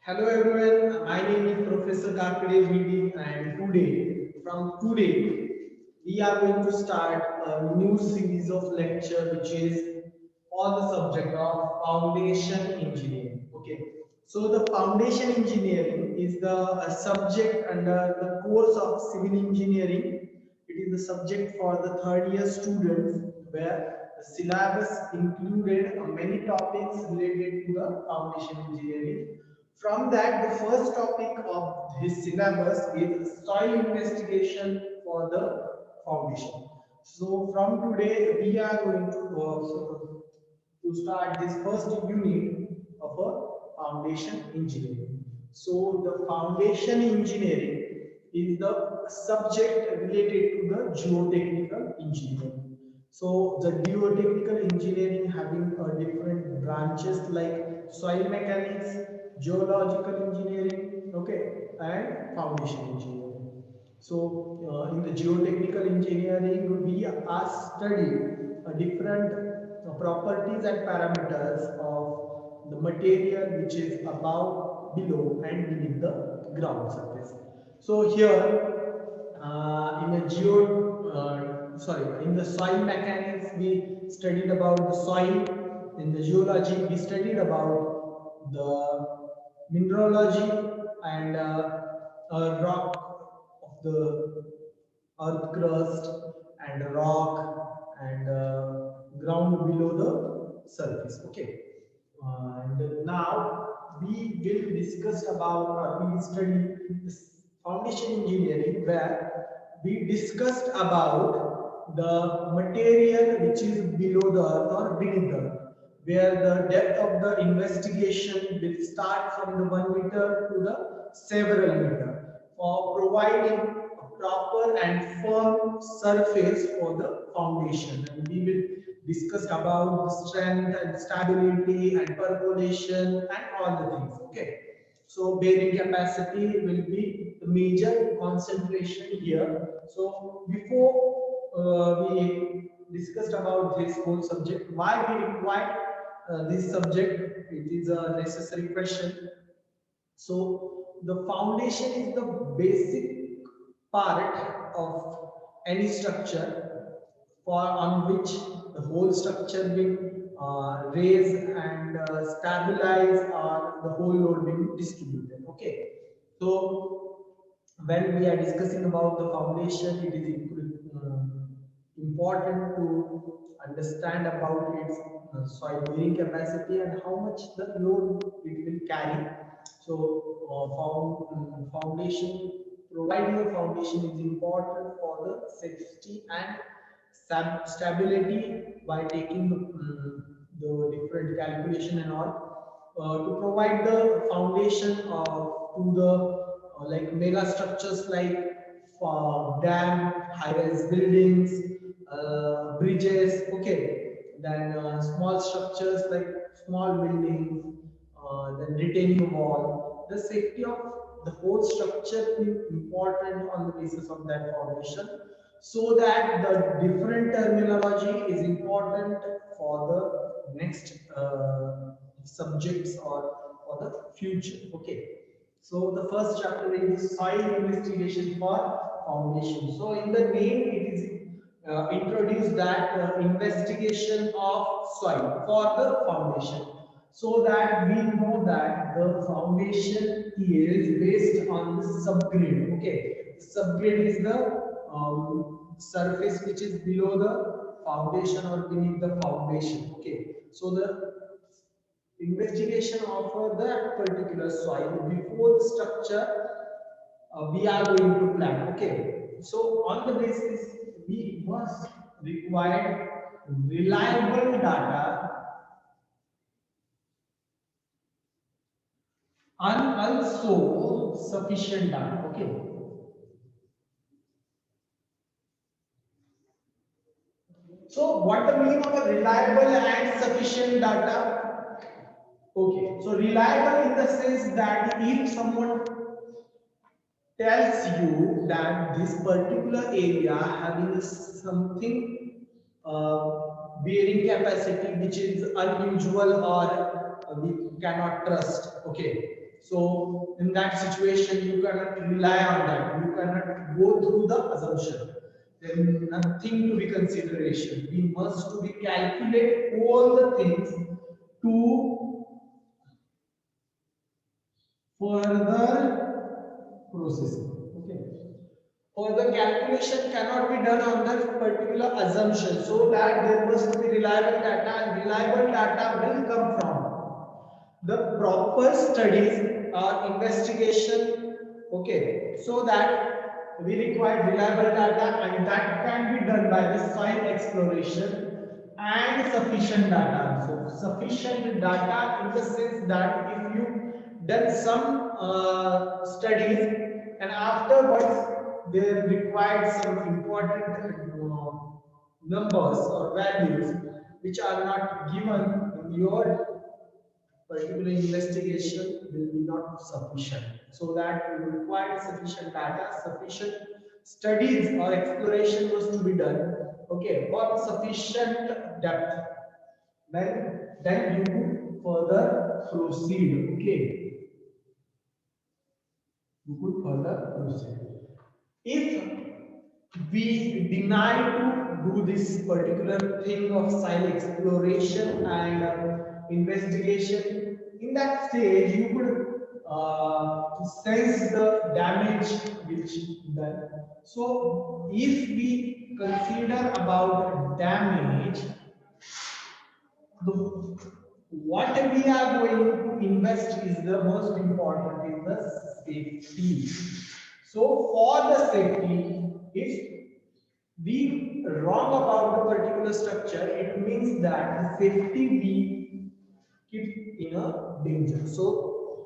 Hello everyone, my name is Professor Karkade VD and today, we are going to start a new series of lecture which is on the subject of foundation engineering. Okay, so the foundation engineering is the subject under the course of civil engineering. It is the subject for the third year students where the syllabus included many topics related to the foundation engineering. From that, the first topic of this syllabus is soil investigation for the foundation. So from today, we are going to start this first unit of a foundation engineering. So the foundation engineering is the subject related to the geotechnical engineering. So the geotechnical engineering having different branches like soil mechanics, geological engineering, okay, and foundation engineering. So in the geotechnical engineering, we are studying different properties and parameters of the material which is above, below, and beneath the ground surface. So here in a in the soil mechanics, we studied about the soil. In the geology, we studied about the mineralogy and rock of the earth crust and rock and ground below the surface. Okay, and now we will discuss about we will study this foundation engineering where we discussed about the material which is below the earth or beneath the earth, where the depth of the investigation will start from the 1 meter to the several meter for providing a proper and firm surface for the foundation. And we will discuss about the strength and stability and percolation and all the things. Okay. So bearing capacity will be the major concentration here. So before we discussed about this whole subject, why we require this subject, it is a necessary question. So the foundation is the basic part of any structure for on which the whole structure will raise and stabilize or the whole load will be distributed. Okay. So when we are discussing about the foundation, it is important to understand about its soil bearing capacity and how much the load it will carry. So, foundation providing a foundation is important for the safety and stability by taking the different calculation and all to provide the foundation to the like mega structures like dam, high-rise buildings, bridges, okay, then small structures like small buildings, then retaining wall. The safety of the whole structure is important on the basis of that foundation, so that the different terminology is important for the next subjects or for the future. Okay. So the first chapter is soil investigation for foundation. So in the name it is introduced that investigation of soil for the foundation. So that we know that the foundation is based on the subgrade. Okay, subgrade is the surface which is below the foundation or beneath the foundation. Okay, so the investigation of that particular soil before the structure we are going to plan. Okay, so on the basis we must require reliable data and also sufficient data. Okay, so what the meaning of a reliable and sufficient data? Okay, so reliable in the sense that if someone tells you that this particular area having something bearing capacity which is unusual or we cannot trust. Okay, so in that situation you cannot rely on that, you cannot go through the assumption, then nothing to be consideration. We must to be calculate all the things to further processing. Okay, further calculation cannot be done on the particular assumption, so that there must be reliable data, and reliable data will come from the proper studies or investigation. Okay, so that we require reliable data, and that can be done by the soil exploration and sufficient data. So sufficient data in the sense that if you done some studies and afterwards they required some important numbers or values which are not given in your particular investigation, will be not sufficient. So that you require sufficient data, sufficient studies or exploration was to be done. Okay, for sufficient depth, then you could further proceed. Okay, you could further proceed. If we deny to do this particular thing of soil exploration and investigation, in that stage you could sense the damage which done. So if we consider about damage, the what we are going to invest is the most important, is the safety. So for the safety, if we wrong about the particular structure, it means that the safety we keep in a danger. So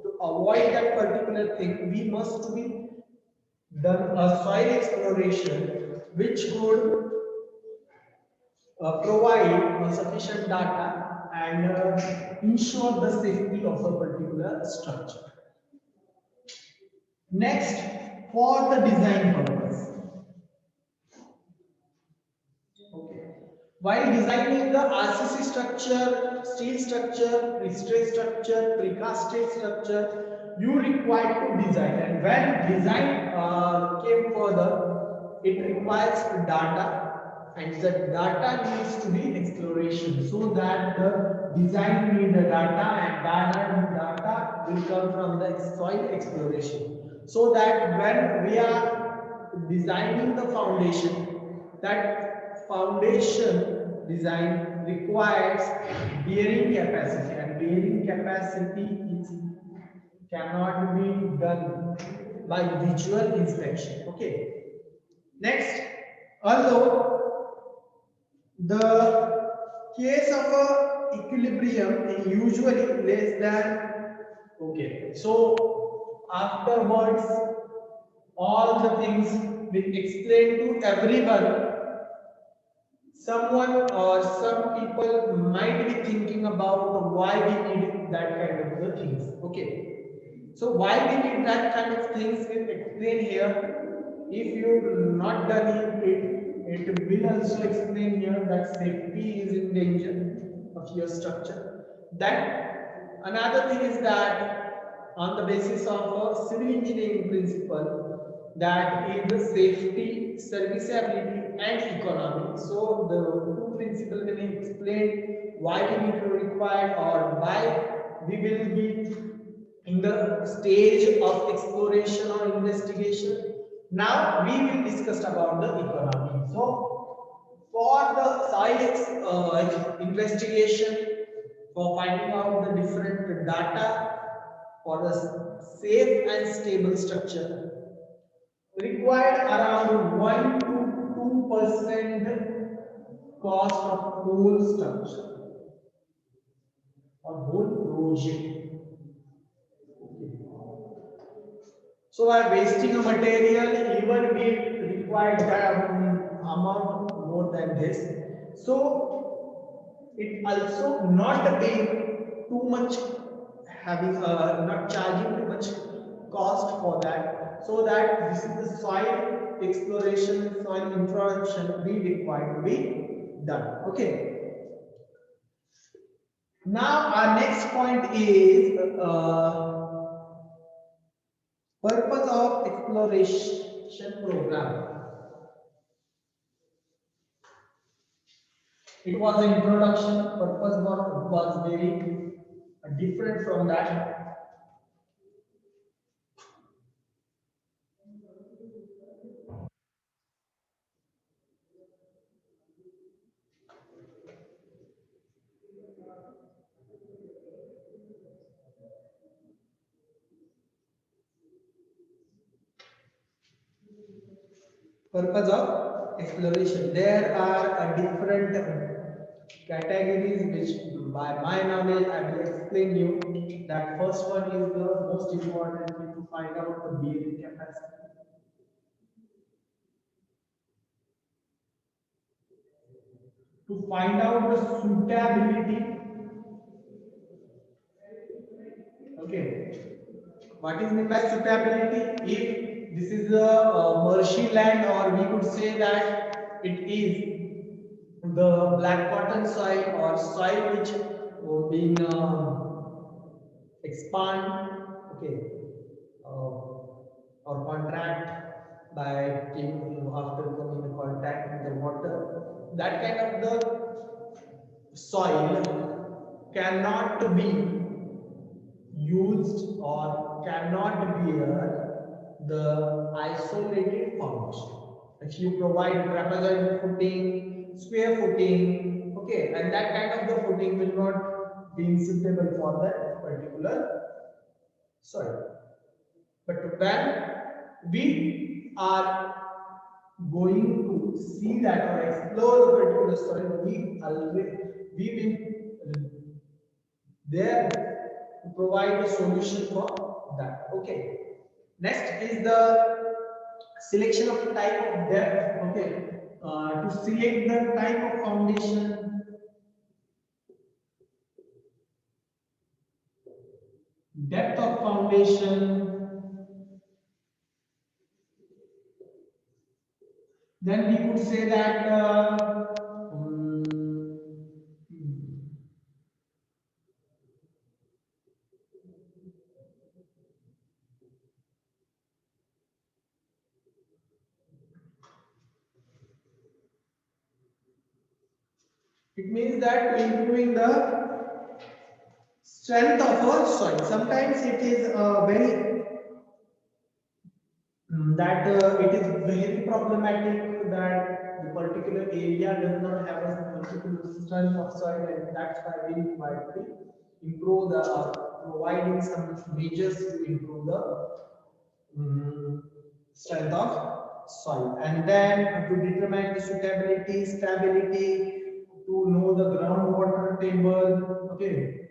to avoid that particular thing, we must be done a soil exploration which could provide sufficient data and ensure the safety of a particular structure. Next, for the design purpose. Okay. While designing the RCC structure, steel structure, pre-stressed structure, precasted structure, you require to design. And when design came further, it requires data, and the data needs to be exploration, so that the design need the data, and data will come from the soil exploration. So that when we are designing the foundation, that foundation design requires bearing capacity, and bearing capacity is cannot be done by visual inspection. Okay. Next, although the case of a equilibrium is usually less than, okay, so afterwards all the things we explain to everyone, someone or some people might be thinking about why we need that kind of the things. Okay, so why we need that kind of things we explain here. If you not done it will also explain here that safety is in danger of your structure. Then another thing is that on the basis of a civil engineering principle, that is the safety, serviceability and economy. So the two principles will explain why we need to require, or why we will be in the stage of exploration or investigation. Now we will discuss about the economy. So for the soil investigation, for finding out the different data for the safe and stable structure, required around 1 to 2% cost of whole structure or whole project. So by wasting a material, even we require that amount more than this. So it also not being too much, having not charging too much cost for that. So that this is the soil exploration, soil introduction we require to be done. Okay. Now our next point is purpose of exploration program. It was an introduction. Purpose was very different from that. Purpose of exploration. There are different categories which, by my knowledge, I will explain you. That first one is the most important thing to find out the bearing capacity. To find out the suitability. Okay. What is meant by suitability? If this is a marshy land, or we could say that it is the black cotton soil or soil which being expand, okay, or contract by after coming in contact with the water. That kind of the soil cannot be used or cannot bear the isolated foundation. If you provide trapezoid footing, square footing, okay, and that kind of the footing will not be suitable for that particular soil. But when we are going to see that or explore the particular soil, we will there to provide a solution for that. Okay. Next is the selection of type of depth. Okay. To select the type of foundation, depth of foundation, then we could say that it means that improving the strength of a soil. Sometimes it is very that it is very problematic that the particular area does not have a particular strength of soil, and that's why we require to improve the providing some measures to improve the strength of soil, and then to determine the suitability, stability, to know the groundwater table, okay,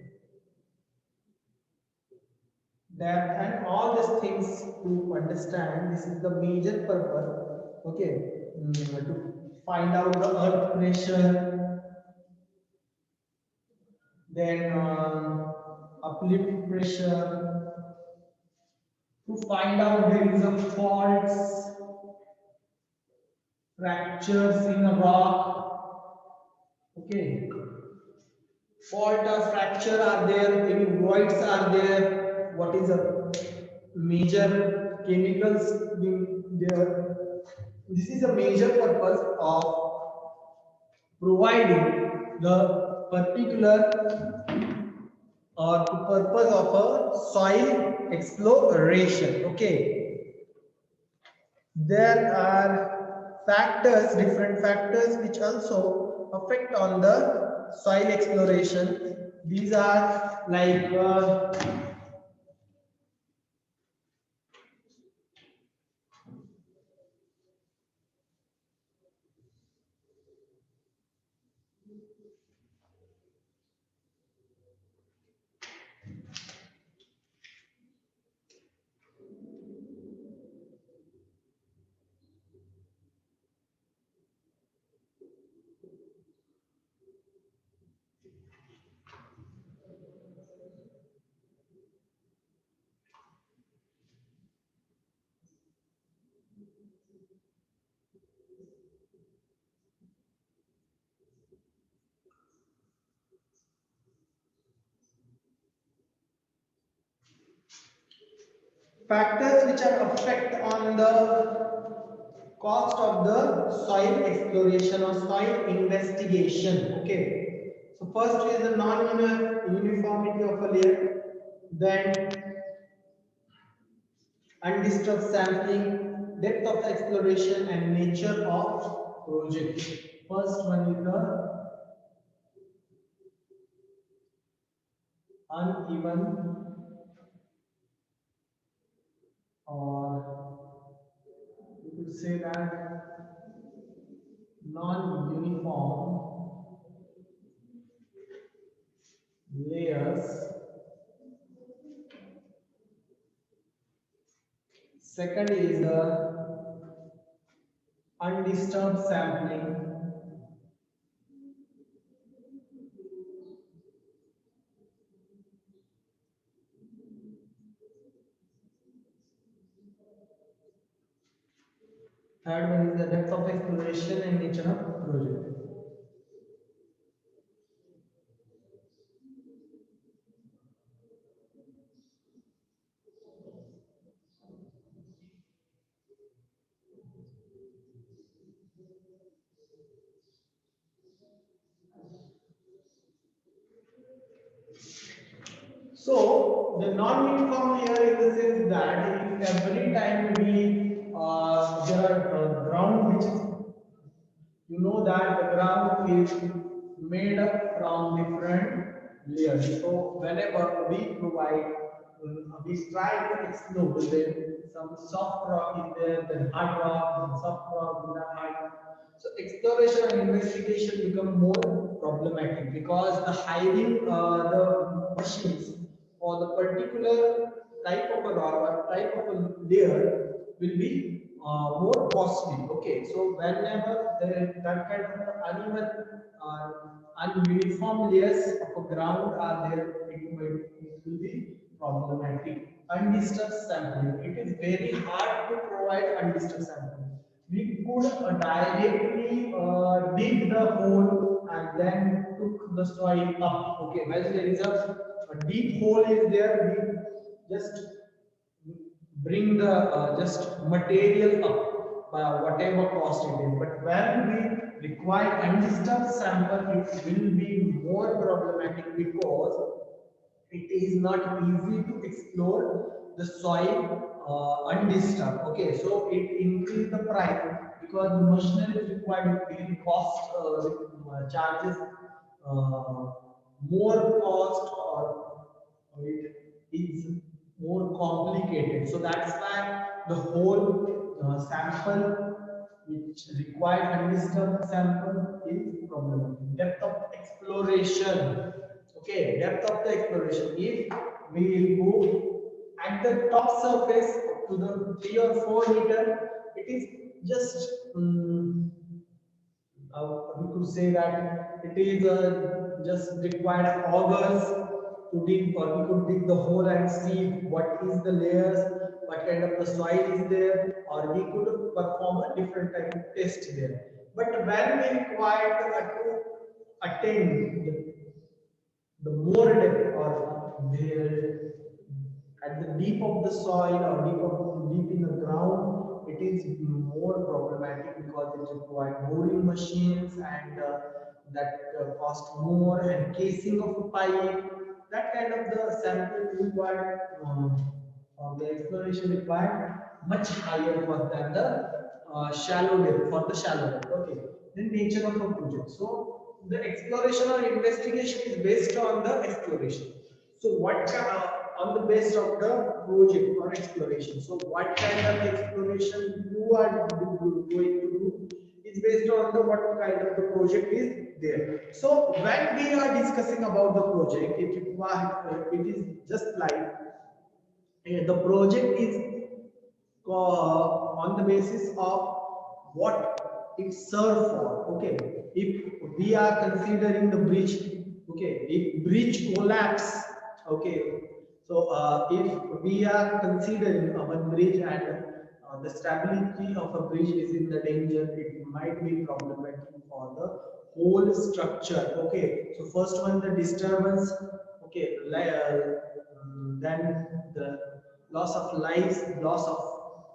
depth, and all these things to understand. This is the major purpose, okay, to find out the earth pressure, then uplift pressure, to find out there is a faults, fractures in a rock, okay, fault or fracture are there, any voids are there, what is a major chemicals in there. This is a major purpose of providing the particular or purpose of a soil exploration. Okay, there are factors, different factors which also affect on the soil exploration. These are like Factors which are affect on the cost of the soil exploration or soil investigation. Okay, so first is the non-uniformity of a layer, then undisturbed sampling, depth of exploration, and nature of project. First one is the uneven, or you could say that non-uniform layers. Second is the undisturbed sampling. Third one is the depth of exploration and nature of project. So the non-uniform layer in the sense that if every time we there are ground which is, you know that the ground is made up from different layers. So whenever we provide, we try to explore, then some soft rock is there, then hard rock, then soft rock, then hard. So exploration and investigation become more problematic because the hiring the machines for the particular type of a rock or type of a layer will be more costly. Okay, so whenever there that kind of uneven ununiform layers of a ground are there, it will be problematic. Undisturbed sampling. It is very hard to provide undisturbed sampling. We could directly dig the hole and then took the soil up. Okay, when there is a deep hole is there, we just bring the just material up by whatever cost it is. But when we require undisturbed sample, it will be more problematic because it is not easy to explore the soil undisturbed. Okay, so it increases the price because the machinery is required, it will cost charges more cost, or it is more complicated. So that's why the whole sample which required undisturbed sample is problematic. Depth of exploration. Okay, depth of the exploration. If we will go at the top surface to the 3 or 4 meter, it is just we could say that it is just required augers to dig, or we could dig the hole and see what is the layers, what kind of the soil is there, or we could perform a different type of test there. But when we require to attain the more depth, or there at the deep of the soil or deep in the ground, it is more problematic because it requires boring machines, and that cost more, and casing of a pipe, that kind of the sample required for the exploration required much higher for than the shallow depth, for the shallow depth. Okay, then nature of a project. So the exploration or investigation is based on the exploration. So what on the base of the project or exploration. So what kind of exploration you are going to do is based on the what kind of the project is there. So when we are discussing about the project, it is just like the project is on the basis of what it serves for. Okay, if we are considering the bridge, okay, if bridge collapse, okay, so if we are considering a bridge and the stability of a bridge is in the danger, it might be problematic for the whole structure. Okay, so first one, the disturbance. Okay, then the loss of lives, loss of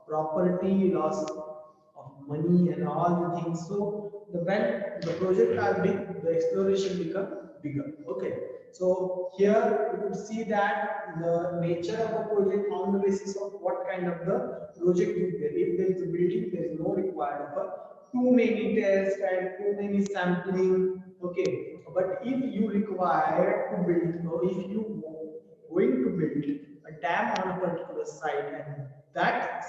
property, loss of money and all the things. So when the project are big, the exploration become bigger. Okay. So here you could see that the nature of a project on the basis of what kind of the project is there. If there is a building, there is no requirement for too many tests and too many sampling. Okay. But if you require to build, or if you going to build a dam on a particular site, and that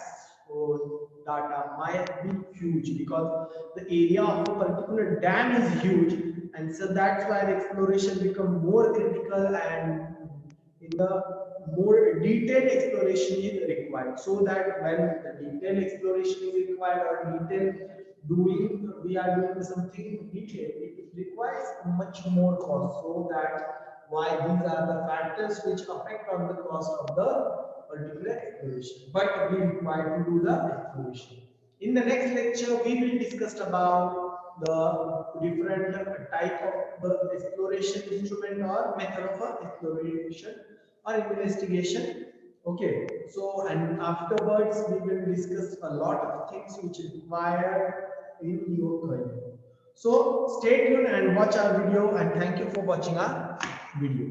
data might be huge because the area of a particular dam is huge, and so that's why the exploration become more critical, and in the more detailed exploration is required, so that when the detailed exploration is required or detailed doing, we are doing something detailed, it requires much more cost. So that why these are the factors which affect on the cost of the particular exploration, but we require to do the exploration. In the next lecture we will discuss about the different type of the exploration instrument or method of exploration or investigation. Okay, so and afterwards we will discuss a lot of things which is required in your career. So stay tuned and watch our video, and thank you for watching our video.